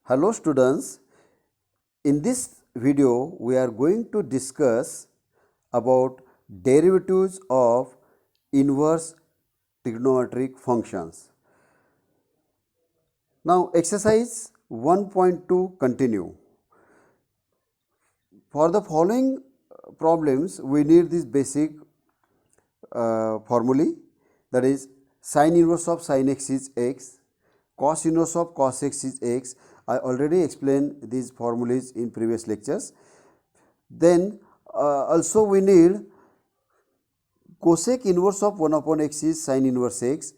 Hello students, in this video we are going to discuss about derivatives of inverse trigonometric functions. Now exercise 1.2 continue. For the following problems we need this basic formulae, that is sin inverse of sin x is x, cos inverse of cos x is x. I already explained these formulas in previous lectures. Then also we need cosec inverse of 1 upon x is sin inverse x,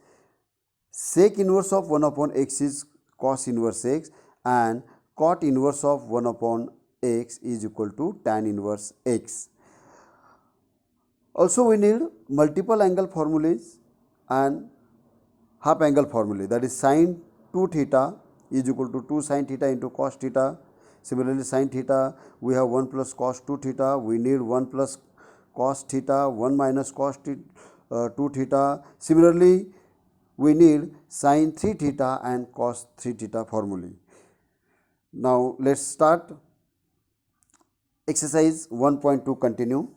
sec inverse of 1 upon x is cos inverse x, and cot inverse of 1 upon x is equal to tan inverse x. Also we need multiple angle formulas and half angle formulae, that is sin 2 theta is equal to 2 sin theta into cos theta. Similarly sin theta we have 1 plus cos 2 theta, we need 1 plus cos theta, 1 minus cos 2 theta. Similarly we need sin 3 theta and cos 3 theta formulae. Now let us start. Exercise 1.2 continue.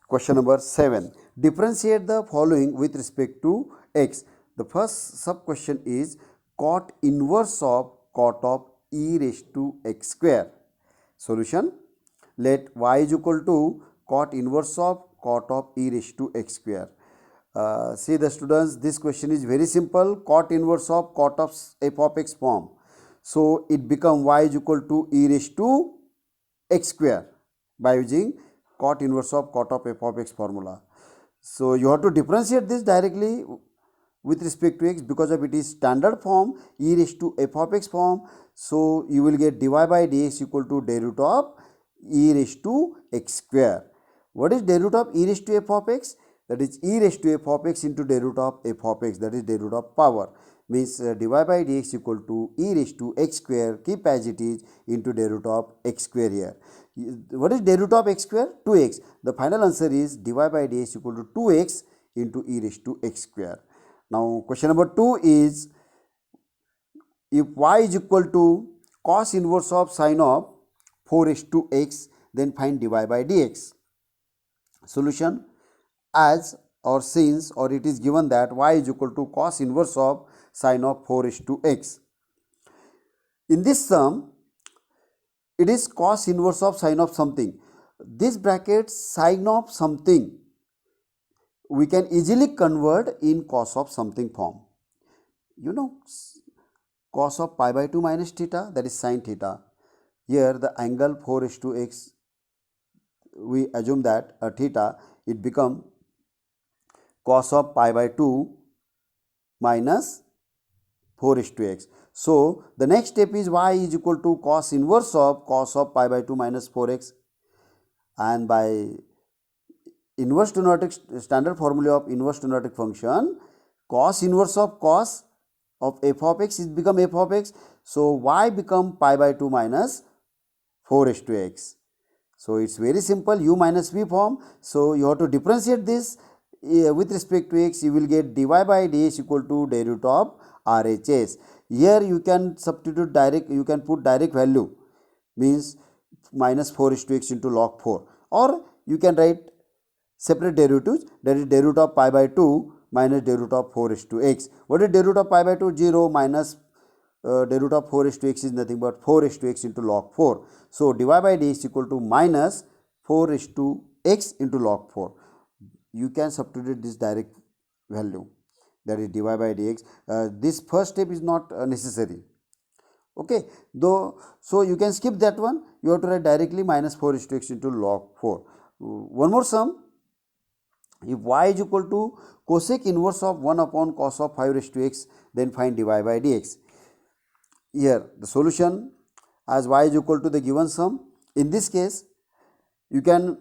Question number 7. Differentiate the following with respect to x. The first sub question is cot inverse of cot of e raised to x square. Solution: let y is equal to cot inverse of cot of e raised to x square. See the students, this question is very simple. Cot inverse of cot of f of x form. So it become y is equal to e raised to x square by using cot inverse of cot of f of x formula. So you have to differentiate this directly with respect to x because of it is standard form e raised to f of x form. So you will get dy by dx equal to derivative of e raised to x square. What is derivative of e raised to f of x? That is e raised to f of x into derivative of f of x, that is derivative of power, means dy by dx equal to e raised to x square, keep as it is, into derivative of x square here. What is derivative of x square? 2x. The final answer is dy by dx equal to 2x into e raised to x square. Now question number 2 is, if y is equal to cos inverse of sin of 4 raised to x, then find dy by dx. Solution: as or since or it is given that y is equal to cos inverse of sin of 4 raised to x. In this sum it is cos inverse of sin of something. This bracket sin of something we can easily convert in cos of something form. You know, cos of pi by 2 minus theta, that is sin theta. Here the angle 4 raised to x, we assume that theta, it become cos of pi by 2 minus 4 raised to x. So the next step is y is equal to cos inverse of cos of pi by 2 minus 4x, and by inverse trigonometric standard formula of inverse trigonometric function, cos inverse of cos of f of x is become f of x. So y become pi by 2 minus 4 raised to x. So it's very simple, u minus v form. So you have to differentiate this with respect to x. You will get dy by dx equal to derivative of RHS. Here you can substitute direct, you can put direct value, means minus 4 raised to x into log 4, or you can write separate derivatives, that is derivative of pi by 2 minus derivative of 4 raised to x. What is derivative of pi by 2? 0 minus derivative of 4 raised to x is nothing but 4 raised to x into log 4. So dy by dx equal to minus 4 raised to x into log 4. You can substitute this direct value, that is dy by dx. This first step is not necessary. Okay, though, so you can skip that one. You have to write directly minus 4 raised to x into log 4. One more sum. If y is equal to cosec inverse of 1 upon cos of 5 raised to x, then find dy by dx. Here the solution, as y is equal to the given sum. In this case you can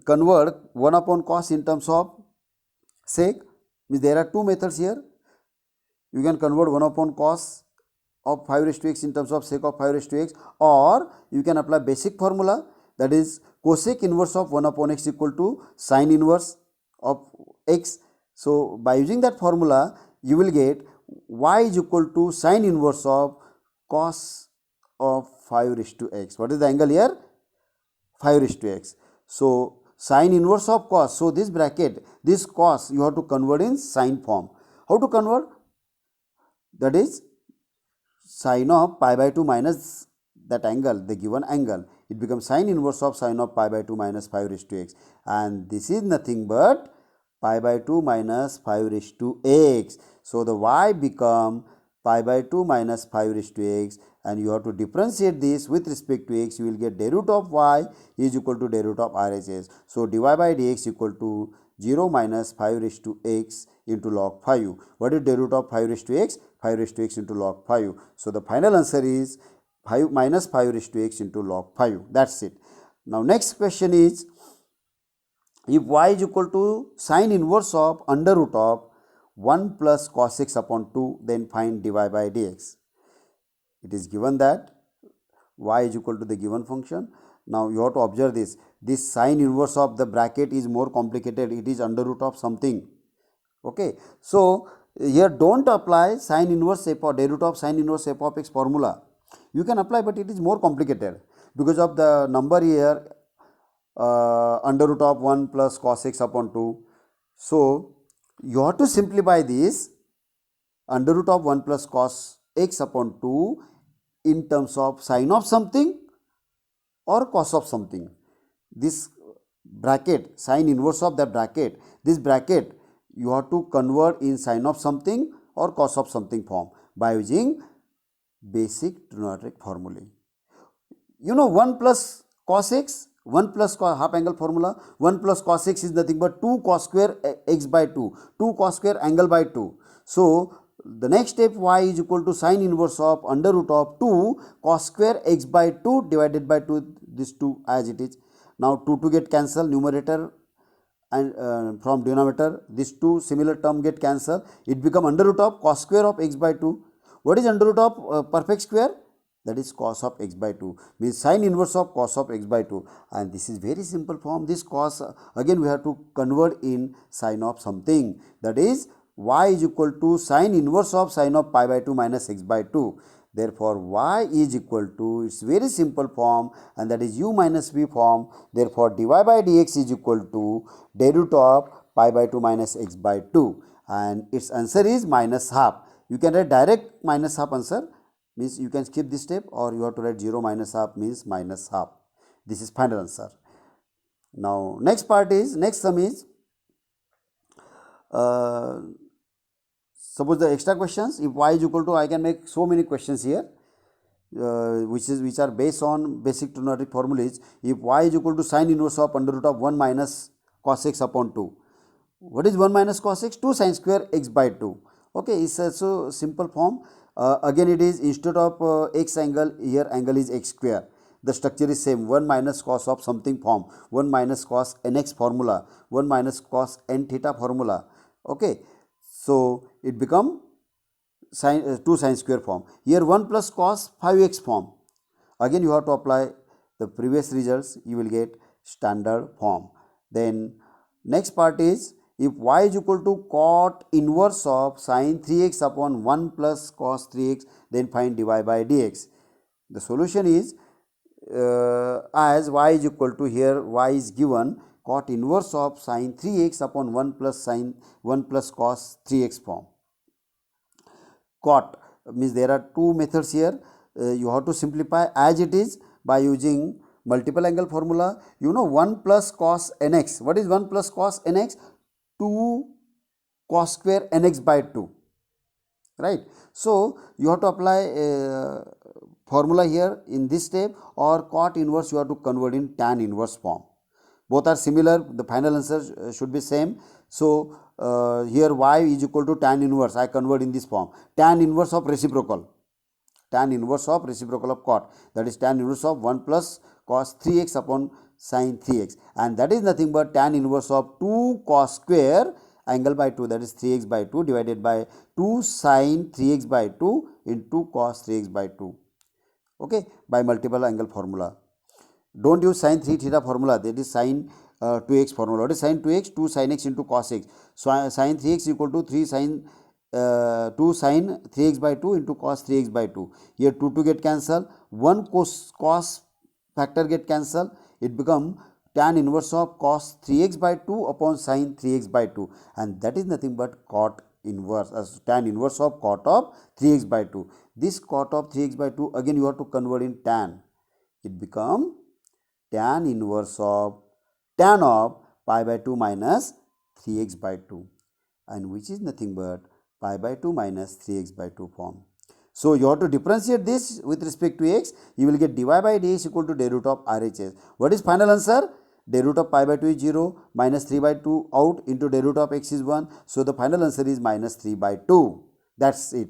convert 1 upon cos in terms of sec, means there are two methods here. You can convert 1 upon cos of 5 raised to x in terms of sec of 5 raised to x, or you can apply basic formula, that is cosec inverse of 1 upon x equal to sin inverse of x. So by using that formula you will get y is equal to sin inverse of cos of 5 raised to x. What is the angle here? 5 raised to x. So sine inverse of cos. So this bracket, this cos you have to convert in sine form. How to convert? That is sine of pi by 2 minus that angle, the given angle. It becomes sine inverse of sine of pi by 2 minus 5 raised to x. And this is nothing but pi by 2 minus 5 raised to x. So the y become pi by 2 minus 5 raised to x, and you have to differentiate this with respect to x. You will get derivative of y is equal to derivative of RHS. So dy by dx equal to 0 minus 5 raised to x into log 5. What is derivative of 5 raised to x? 5 raised to x into log 5. So the final answer is 5 minus 5 raised to x into log 5. That's it. Now next question is, if y is equal to sine inverse of under root of 1 plus cos x upon 2, then find dy by dx. It is given that y is equal to the given function. Now you have to observe this. This sine inverse of the bracket is more complicated. It is under root of something. Okay. So here don't apply sine inverse f or derivative of sine inverse f of x formula. You can apply, but it is more complicated because of the number here, under root of 1 plus cos x upon 2. So you have to simplify this under root of 1 plus cos x upon 2 in terms of sine of something or cos of something. This bracket, sine inverse of that bracket, this bracket you have to convert in sine of something or cos of something form by using basic trigonometric formulae. You know 1 plus cos x, 1 plus half angle formula, 1 plus cos x is nothing but 2 cos square x by 2, 2 cos square angle by 2. So the next step, y is equal to sine inverse of under root of 2 cos square x by 2 divided by 2, this 2 as it is. Now 2 get cancelled, numerator and from denominator, this 2 similar term get cancelled. It become under root of cos square of x by 2. What is under root of perfect square? That is cos of x by 2, means sine inverse of cos of x by 2, and this is very simple form. This cos again we have to convert in sine of something, that is y is equal to sine inverse of sine of pi by 2 minus x by 2. Therefore y is equal to, it's very simple form, and that is u minus v form. Therefore dy by dx is equal to derivative of pi by 2 minus x by 2, and its answer is minus half. You can write direct minus half answer, means you can skip this step, or you have to write 0 minus half means minus half. This is final answer. Now next part is, next sum is, suppose the extra questions. If y is equal to, I can make so many questions here, which are based on basic trigonometric formulas. If y is equal to sine inverse of under root of 1 minus cos x upon 2. What is 1 minus cos x? 2 sine square x by 2. Okay, it's also simple form. Again it is, instead of x angle, here angle is x square. The structure is same, 1 minus cos of something form, 1 minus cos nx formula, 1 minus cos n theta formula. Okay, so it become sine 2 sine square form. Here 1 plus cos 5x form. Again you have to apply the previous results, you will get standard form. Then next part is, if y is equal to cot inverse of sine 3x upon 1 plus cos 3x, then find dy by dx. The solution is, as y is equal to, here y is given cot inverse of sine 3x upon 1 plus cos 3x form. Cot means there are two methods here. You have to simplify as it is by using multiple angle formula. You know 1 plus cos nx. What is 1 plus cos nx? 2 cos square nx by 2, right? So you have to apply formula here in this step, or cot inverse you have to convert in tan inverse form. Both are similar, the final answer should be same. So here y is equal to tan inverse, I convert in this form, tan inverse of reciprocal, tan inverse of reciprocal of cot, that is tan inverse of 1 plus cos 3x upon sin 3x, and that is nothing but tan inverse of 2 cos square angle by 2, that is 3x by 2 divided by 2 sin 3x by 2 into cos 3x by 2, okay, by multiple angle formula. Don't use sin 3 theta formula, that is sin 2x formula. What is sin 2x? 2 sin x into cos x. So sin 3x equal to 3 sin 2 sine 3x by 2 into cos 3x by 2. Here 2 get cancelled, 1 cos factor get cancelled, it become tan inverse of cos 3x by 2 upon sine 3x by 2, and that is nothing but cot inverse as tan inverse of cot of 3x by 2. This cot of 3x by 2 again you have to convert in tan, it become tan inverse of tan of pi by 2 minus 3x by 2, and which is nothing but pi by 2 minus 3x by 2 form. So you have to differentiate this with respect to x, you will get dy by dx equal to day root of RHS. What is final answer? Day root of pi by 2 is 0, minus 3 by 2 out into day root of x is 1. So the final answer is minus 3 by 2. That's it.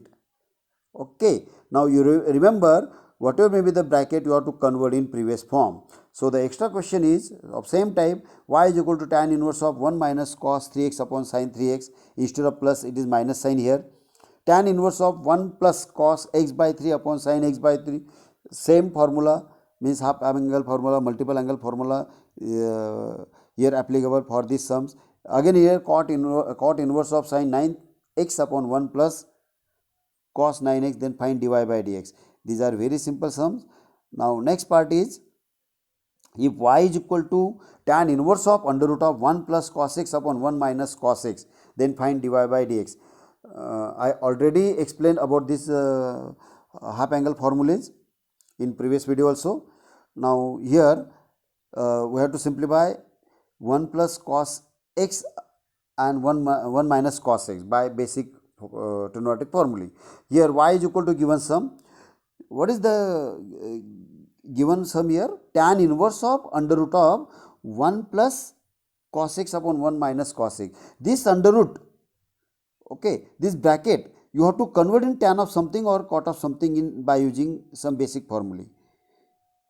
Okay. Now you remember whatever may be the bracket you have to convert in previous form. So the extra question is of same type, y is equal to tan inverse of 1 minus cos 3x upon sin 3x, instead of plus it is minus sign here. Tan inverse of 1 plus cos x by 3 upon sin x by 3, same formula, means half angle formula, multiple angle formula here applicable for these sums. Again here cot inverse of sin 9x upon 1 plus cos 9x, then find dy by dx. These are very simple sums. Now next part is, if y is equal to tan inverse of under root of 1 plus cos x upon 1 minus cos x, then find dy by dx. I already explained about this half angle formulas in previous video also. Now here we have to simplify 1 plus cos x and 1 minus cos x by basic trigonometric formulae. Here y is equal to given sum. What is the given sum here? Tan inverse of under root of 1 plus cos x upon 1 minus cos x. This under root, okay, this bracket you have to convert in tan of something or cot of something in by using some basic formulae.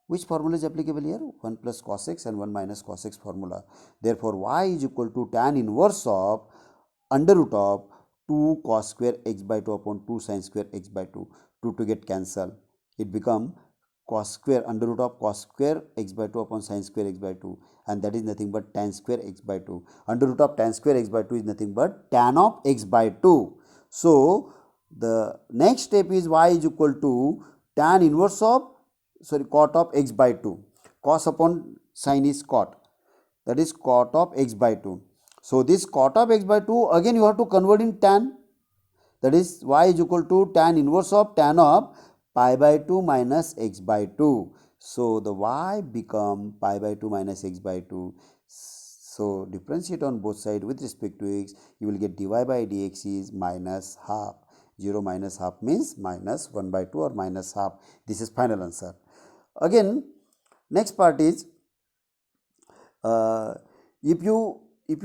Which formula is applicable here? 1 plus cos x and 1 minus cos x formula. Therefore y is equal to tan inverse of under root of 2 cos square x by 2 upon 2 sin square x by 2. 2 to get cancelled, it become cos square under root of cos square x by 2 upon sin square x by 2, and that is nothing but tan square x by 2. Under root of tan square x by 2 is nothing but tan of x by 2. So the next step is y is equal to tan inverse of cot of x by 2. Cos upon sin is cot, that is cot of x by 2. So this cot of x by 2 again you have to convert in tan, that is y is equal to tan inverse of tan of pi by 2 minus x by 2. So the y become pi by 2 minus x by 2. So differentiate on both sides with respect to x, you will get dy by dx is minus half. 0 minus half means minus 1 by 2 or minus half. This is final answer. Again next part is, if you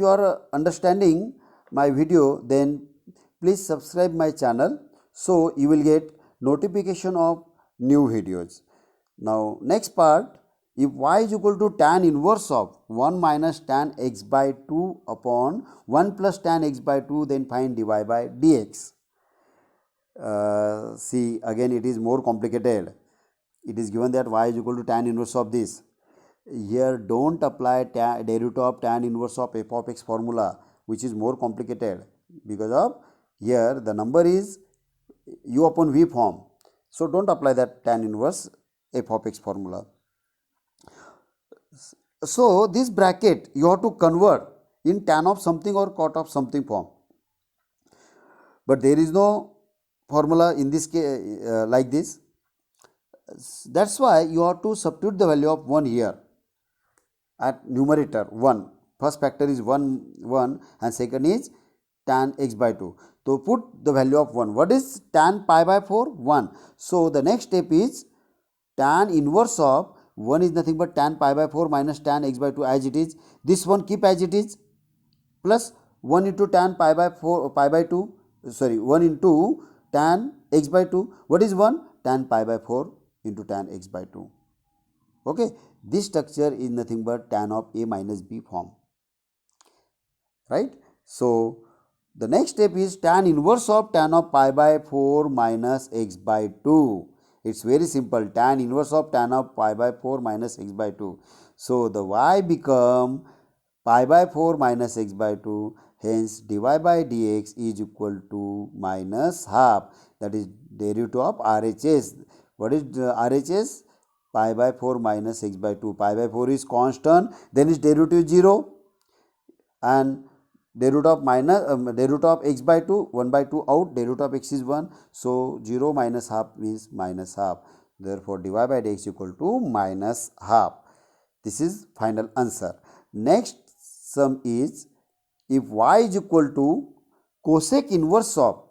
are understanding my video, then please subscribe my channel, so you will get notification of new videos. Now next part, if y is equal to tan inverse of 1 minus tan x by 2 upon 1 plus tan x by 2, then find dy by dx. See, again it is more complicated. It is given that y is equal to tan inverse of this. Here don't apply derivative of tan inverse of f of x formula, which is more complicated, because of here the number is u upon v form. So don't apply that tan inverse f of x formula. So this bracket you have to convert in tan of something or cot of something form, but there is no formula in this case like this. That's why you have to substitute the value of 1 here at numerator 1. First factor is 1 and second is tan x by 2. So put the value of 1. What is tan pi by 4? 1. So the next step is tan inverse of 1 is nothing but tan pi by 4 minus tan x by 2 as it is. This one keep as it is, plus 1 into tan pi by 2, 1 into tan x by 2. What is 1? Tan pi by 4 into tan x by 2. Okay, this structure is nothing but tan of a minus b form, right? So the next step is tan inverse of tan of pi by 4 minus x by 2. It's very simple, tan inverse of tan of pi by 4 minus x by 2. So the y become pi by 4 minus x by 2, Hence dy by dx is equal to minus half, that is derivative of RHS. What is RHS? Pi by 4 minus x by 2. Pi by 4 is constant, then its derivative 0, and derivative of derivative of x by 2, 1 by 2 out, derivative of x is 1, so 0 minus half means minus half. Therefore dy by dx equal to minus half. This is final answer. Next sum is, if y is equal to cosec inverse of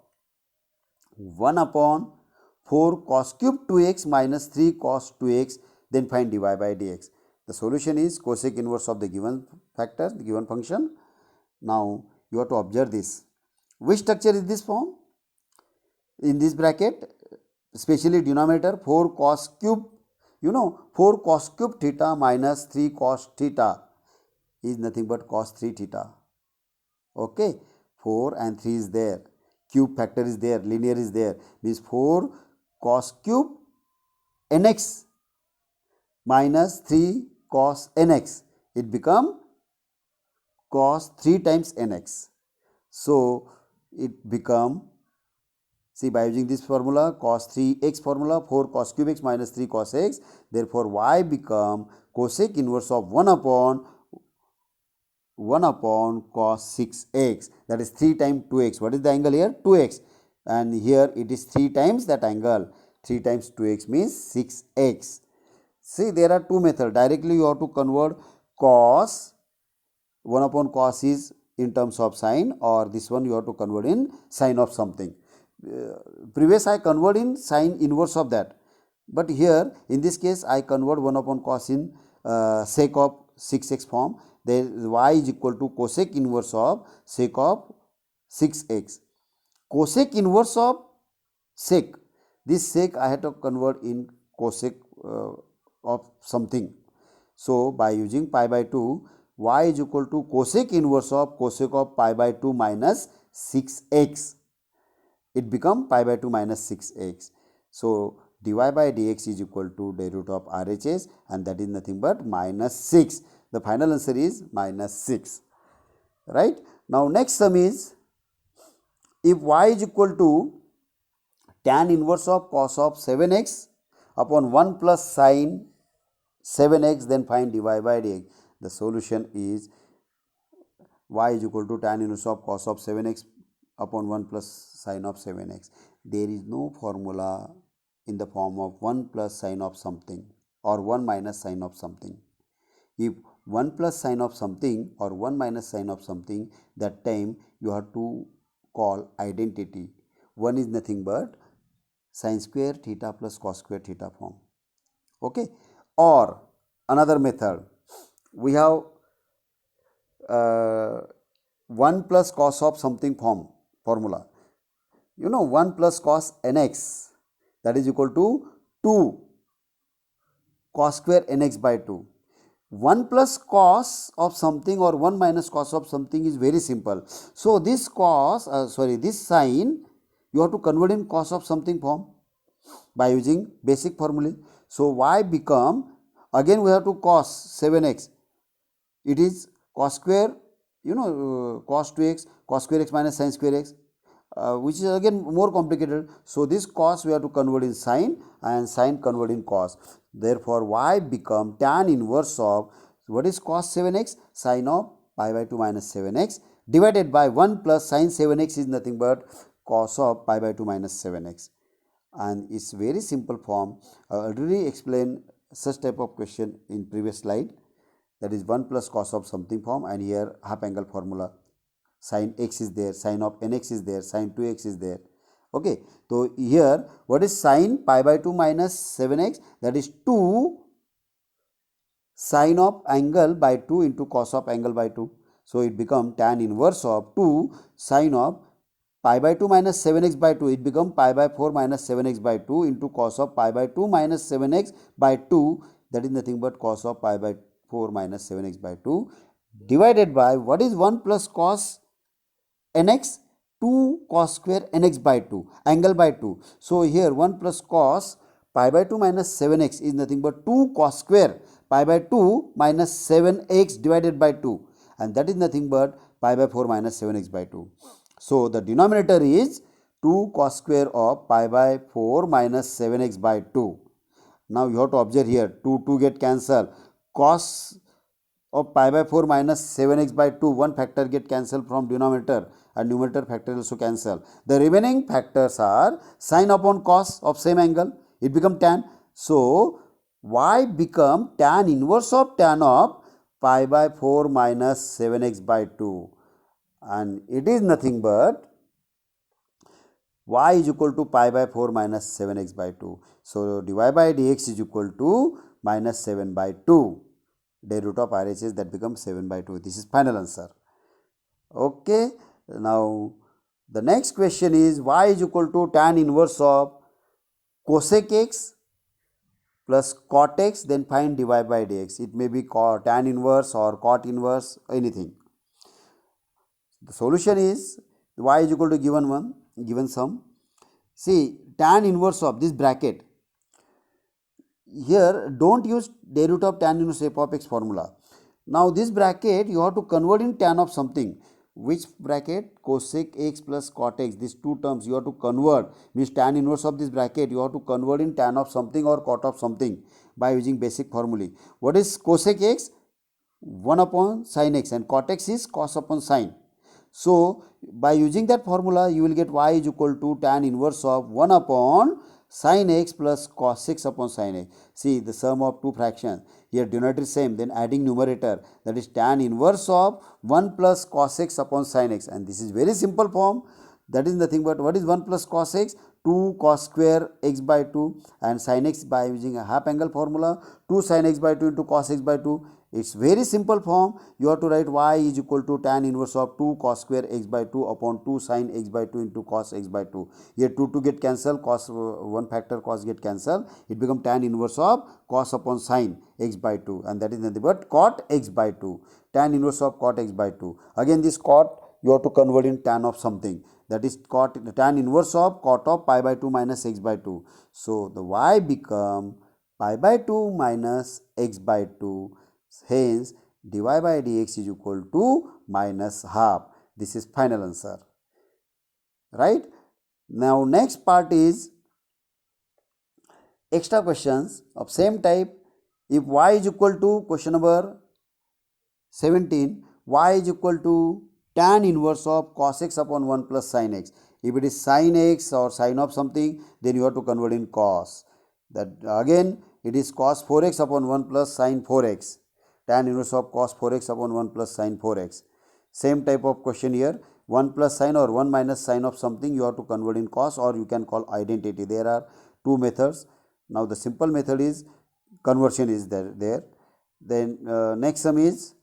1 upon 4 cos cube 2x minus 3 cos 2x, then find dy by dx. The solution is cosec inverse of the given factor, the given function. Now you have to observe this. Which structure is this form? In this bracket, especially denominator 4 cos cube, 4 cos cube theta minus 3 cos theta is nothing but cos 3 theta. Okay, 4 and 3 is there, cube factor is there, linear is there, means 4 cos cube nx minus 3 cos nx, it become cos 3 times nx. So it become, see, by using this formula, cos 3x formula, 4 cos cube x minus 3 cos x, therefore y become cosec inverse of 1 upon cos 6x, that is 3 times 2x. What is the angle here? 2x, and here it is 3 times that angle. 3 times 2x means 6x. See, there are two methods. Directly you have to convert cos, 1 upon cos is in terms of sine, or this one you have to convert in sine of something. Previous I convert in sine inverse of that, but here in this case I convert 1 upon cos in sec of 6x form. There y is equal to cosec inverse of sec of 6x. Cosec inverse of sec, this sec I have to convert in cosec of something. So by using pi by 2, y is equal to cosec inverse of cosec of pi by 2 minus 6x. It become pi by 2 minus 6x. So dy by dx is equal to derivative of RHS, and that is nothing but minus 6. The final answer is minus 6. Right? Now next sum is, if y is equal to tan inverse of cos of 7x upon 1 plus sin 7x, then find dy by dx. The solution is y is equal to tan inverse of cos of 7x upon 1 plus sin of 7x. There is no formula in the form of 1 plus sin of something or 1 minus sin of something. If 1 plus sin of something or 1 minus sin of something, that time you have to call identity. One is nothing but sin square theta plus cos square theta form. Okay. Or another method, we have 1 plus cos of something formula. 1 plus cos nx, that is equal to 2 cos square nx by 2. 1 plus cos of something or 1 minus cos of something is very simple. So this this sign you have to convert in cos of something form by using basic formula. So y become, again we have to cos 7x, it is cos square, cos 2x, cos square x minus sin square x, which is again more complicated. So this cos we have to convert in sin, and sin convert in cos. Therefore y become tan inverse of, what is cos 7x? Sin of pi by 2 minus 7x divided by 1 plus sin 7x is nothing but cos of pi by 2 minus 7x. And it's very simple form. I already explained such type of question in previous slide, that is 1 plus cos of something form, and here half angle formula. Sin x is there, sin of nx is there, sin 2x is there. Okay, so here what is sin pi by 2 minus 7x? That is 2 sin of angle by 2 into cos of angle by 2. So it become tan inverse of 2 sin of pi by 2 minus 7x by 2. It become pi by 4 minus 7x by 2 into cos of pi by 2 minus 7x by 2, that is nothing but cos of pi by 4 minus 7x by 2 divided by, what is 1 plus cos nx? 2 cos square nx by 2, angle by 2. So here 1 plus cos pi by 2 minus 7x is nothing but 2 cos square pi by 2 minus 7x divided by 2, and that is nothing but pi by 4 minus 7x by 2. So the denominator is 2 cos square of pi by 4 minus 7x by 2. Now you have to observe here, 2 get cancelled. Cos of pi by 4 minus 7x by 2, one factor get cancelled from denominator and numerator factor also cancel. The remaining factors are sine upon cos of same angle, it become tan. So y become tan inverse of tan of pi by 4 minus 7x by 2, and it is nothing but y is equal to pi by 4 minus 7x by 2. So dy by dx is equal to minus 7 by 2. The root of RHS, that becomes 7 by 2. This is final answer. Okay. Now the next question is y is equal to tan inverse of cosec x plus cot x, then find dy by dx. It may be tan inverse or cot inverse, anything. The solution is y is equal to given sum. See, tan inverse of this bracket. Here don't use the root of tan inverse f of x formula. Now this bracket you have to convert in tan of something. Which bracket? Cosec x plus cot x. These two terms you have to convert, means tan inverse of this bracket you have to convert in tan of something or cot of something by using basic formulae. What is cosec x? 1 upon sin x, and cot x is cos upon sin. So by using that formula you will get y is equal to tan inverse of 1 upon sin x plus cos x upon sin x. See, the sum of two fractions. Here denominator is same, then adding numerator, that is tan inverse of 1 plus cos x upon sin x, and this is very simple form. That is nothing but, what is 1 plus cos x? 2 cos square x by 2, and sin x by using a half angle formula, 2 sin x by 2 into cos x by 2. It's very simple form. You have to write y is equal to tan inverse of 2 cos square x by 2 upon 2 sin x by 2 into cos x by 2. Here 2 get cancelled, cos one factor cos get cancelled. It become tan inverse of cos upon sin x by 2, and that is nothing but cot x by 2. Tan inverse of cot x by 2. Again this cot you have to convert in tan of something. That is tan inverse of cot of pi by 2 minus x by 2. So the y become pi by 2 minus x by 2. Hence dy by dx is equal to minus half. This is final answer. Right? Now next part is extra questions of same type. If y is equal to, question number 17, y is equal to tan inverse of cos x upon 1 plus sin x. If it is sin x or sin of something, then you have to convert in cos. That again it is cos 4x upon 1 plus sin 4x. Tan inverse of cos 4x upon 1 plus sin 4x. Same type of question here. 1 plus sin or 1 minus sin of something you have to convert in cos, or you can call identity. There are two methods. Now the simple method is conversion is there. Then next sum is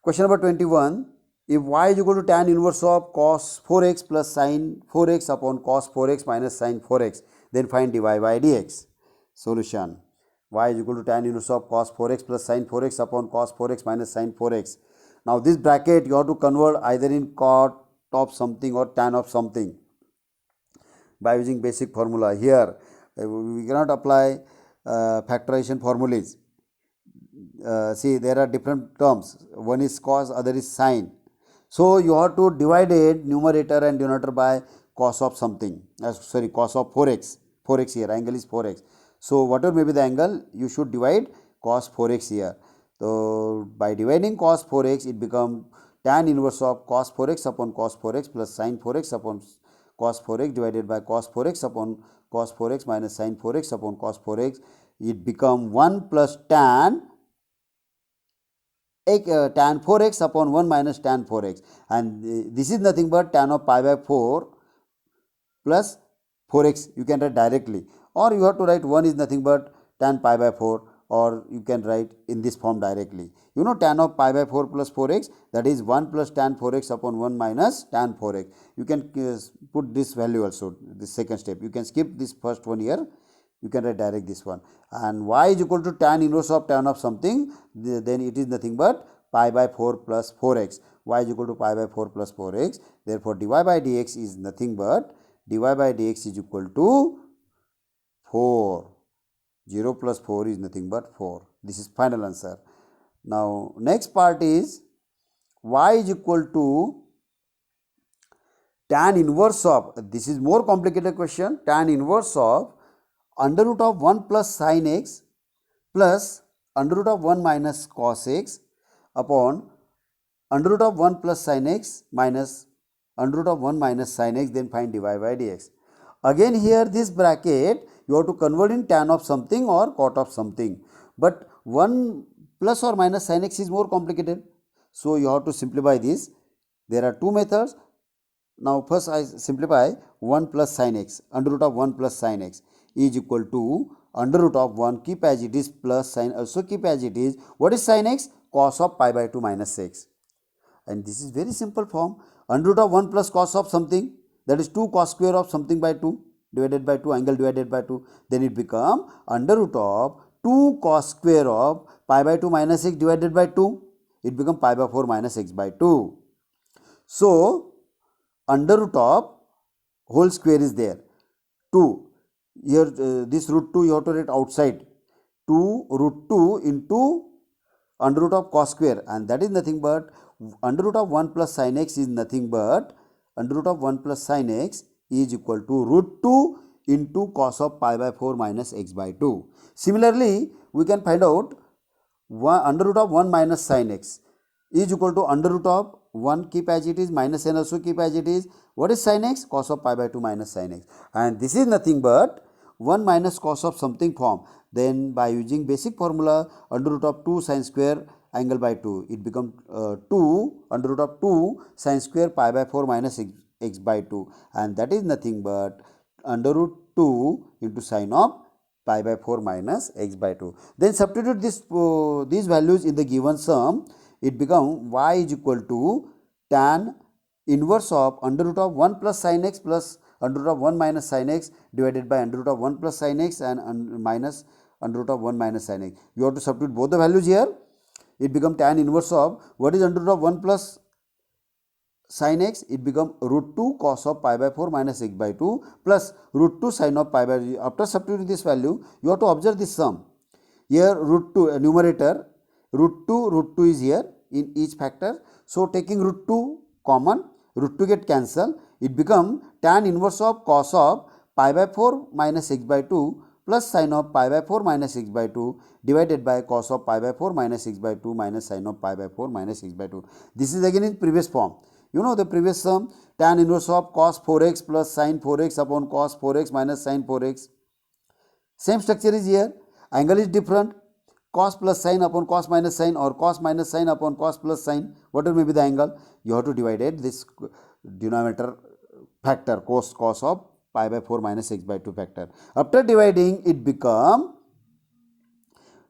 question number 21. If y is equal to tan inverse of cos 4x plus sin 4x upon cos 4x minus sin 4x, then find dy by dx. Solution: y is equal to tan inverse of cos 4x plus sin 4x upon cos 4x minus sin 4x. Now this bracket you have to convert either in cot of something or tan of something by using basic formula. Here we cannot apply factorization formulas. See, there are different terms. One is cos, other is sin. So you have to divide it, numerator and denominator, by cos of something. Cos of 4x. 4x here, angle is 4x. So whatever may be the angle, you should divide cos 4x here. So by dividing cos 4x, it becomes tan inverse of cos 4x upon cos 4x plus sin 4x upon cos 4x divided by cos 4x upon cos 4x minus sin 4x upon cos 4x. It becomes 1 plus tan 4x upon 1 minus tan 4x, and this is nothing but tan of pi by 4 plus 4x. You can write directly, or you have to write 1 is nothing but tan pi by 4, or you can write in this form directly. You know tan of pi by 4 plus 4x, that is 1 plus tan 4x upon 1 minus tan 4x. You can put this value also, this second step. You can skip this first one here. You can write direct this one, and y is equal to tan inverse of tan of something, then it is nothing but pi by 4 plus 4x. Y is equal to pi by 4 plus 4x. Therefore dy by dx is nothing but dy by dx is equal to 4. 0 plus 4 is nothing but 4. This is final answer. Now next part is y is equal to tan inverse of, this is more complicated question, tan inverse of under root of 1 plus sin x plus under root of 1 minus cos x upon under root of 1 plus sin x minus under root of 1 minus sin x, then find dy by dx. Again here this bracket you have to convert in tan of something or cot of something, but 1 plus or minus sin x is more complicated. So you have to simplify this. There are two methods. Now first I simplify 1 plus sin x, under root of 1 plus sin x is equal to under root of 1, keep as it is, plus sin also keep as it is. What is sin x? Cos of pi by 2 minus x. And this is very simple form. Under root of 1 plus cos of something, that is 2 cos square of something by 2 divided by 2, angle divided by 2. Then it become under root of 2 cos square of pi by 2 minus x divided by 2. It become pi by 4 minus x by 2. So under root of whole square is there. 2. Here this root 2 you have to write outside. 2 root 2 into under root of cos square, and that is nothing but under root of 1 plus sin x is nothing but under root of 1 plus sin x is equal to root 2 into cos of pi by 4 minus x by 2. Similarly, we can find out under root of 1 minus sin x is equal to under root of 1 keep as it is minus n also keep as it is. What is sin x? Cos of pi by 2 minus sin x, and this is nothing but 1 minus cos of something form. Then by using basic formula under root of 2 sin square angle by 2, it becomes 2 under root of 2 sin square pi by 4 minus x by 2, and that is nothing but under root 2 into sin of pi by 4 minus x by 2. Then substitute these values in the given sum. It become y is equal to tan inverse of under root of 1 plus sin x plus under root of 1 minus sin x divided by under root of 1 plus sin x and minus under root of 1 minus sin x. You have to substitute both the values here. It become tan inverse of, what is under root of 1 plus sin x? It become root 2 cos of pi by 4 minus x by 2 plus root 2 sin of pi by. After substituting this value, you have to observe this sum. Here root 2 numerator, root 2 is here in each factor. So taking root 2 common, root 2 get cancelled. It become tan inverse of cos of pi by 4 minus x by 2 plus sin of pi by 4 minus x by 2 divided by cos of pi by 4 minus x by 2 minus sin of pi by 4 minus x by 2. This is again in previous form. You know the previous sum, tan inverse of cos 4x plus sin 4x upon cos 4x minus sin 4x. Same structure is here. Angle is different. Cos plus sin upon cos minus sin or cos minus sin upon cos plus sin, whatever may be the angle, you have to divide it this denominator factor cos of pi by 4 minus x by 2 factor. After dividing, it become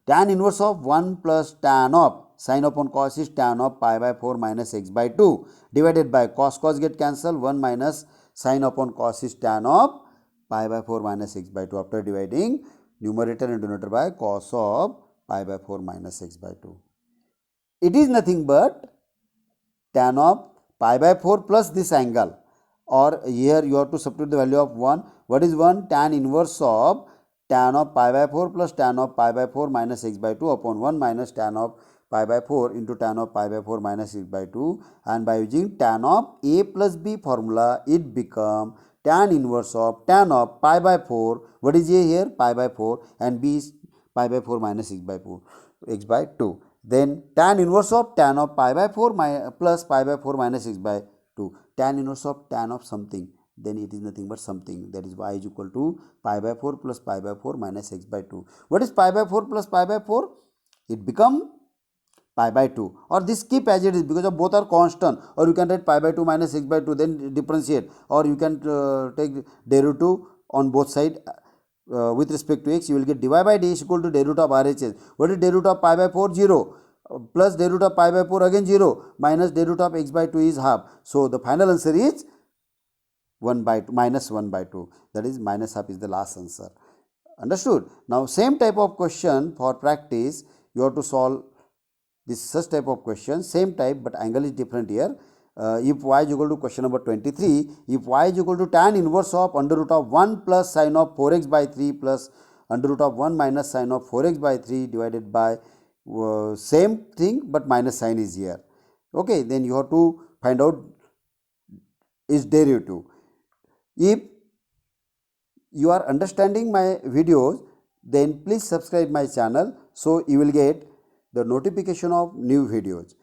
tan inverse of 1 plus tan of sin upon cos is tan of pi by 4 minus x by 2 divided by cos get cancelled, 1 minus sin upon cos is tan of pi by 4 minus x by 2. After dividing numerator and denominator by cos of pi by 4 minus x by 2. It is nothing but tan of pi by 4 plus this angle, or here you have to substitute the value of 1. What is 1? Tan inverse of tan of pi by 4 plus tan of pi by 4 minus x by 2 upon 1 minus tan of pi by 4 into tan of pi by 4 minus x by 2, and by using tan of a plus b formula, it become tan inverse of tan of pi by 4. What is a here? Pi by 4, and b is pi by 4 minus x by 2. Then tan inverse of tan of pi by 4 plus pi by 4 minus x by 2. Tan inverse of tan of something, then it is nothing but something, that is y is equal to pi by 4 plus pi by 4 minus x by 2. What is pi by 4 plus pi by 4? It become pi by 2, or this keep as it is because of both are constant, or you can write pi by 2 minus x by 2, then differentiate, or you can take derivative on both sides. With respect to x, you will get dy by d is equal to derivative of RHS. What is derivative of pi by 4? 0. Plus derivative of pi by 4 again 0. Minus derivative of x by 2 is half. So the final answer is 1 by 2, minus 1 by 2. That is minus half is the last answer. Understood? Now same type of question for practice, you have to solve this such type of question. Same type but angle is different here. If y is equal to question number 23, if y is equal to tan inverse of under root of 1 plus sin of 4x by 3 plus under root of 1 minus sin of 4x by 3 divided by same thing but minus sign is here. Okay, then you have to find out its derivative. If you are understanding my videos, then please subscribe my channel so you will get the notification of new videos.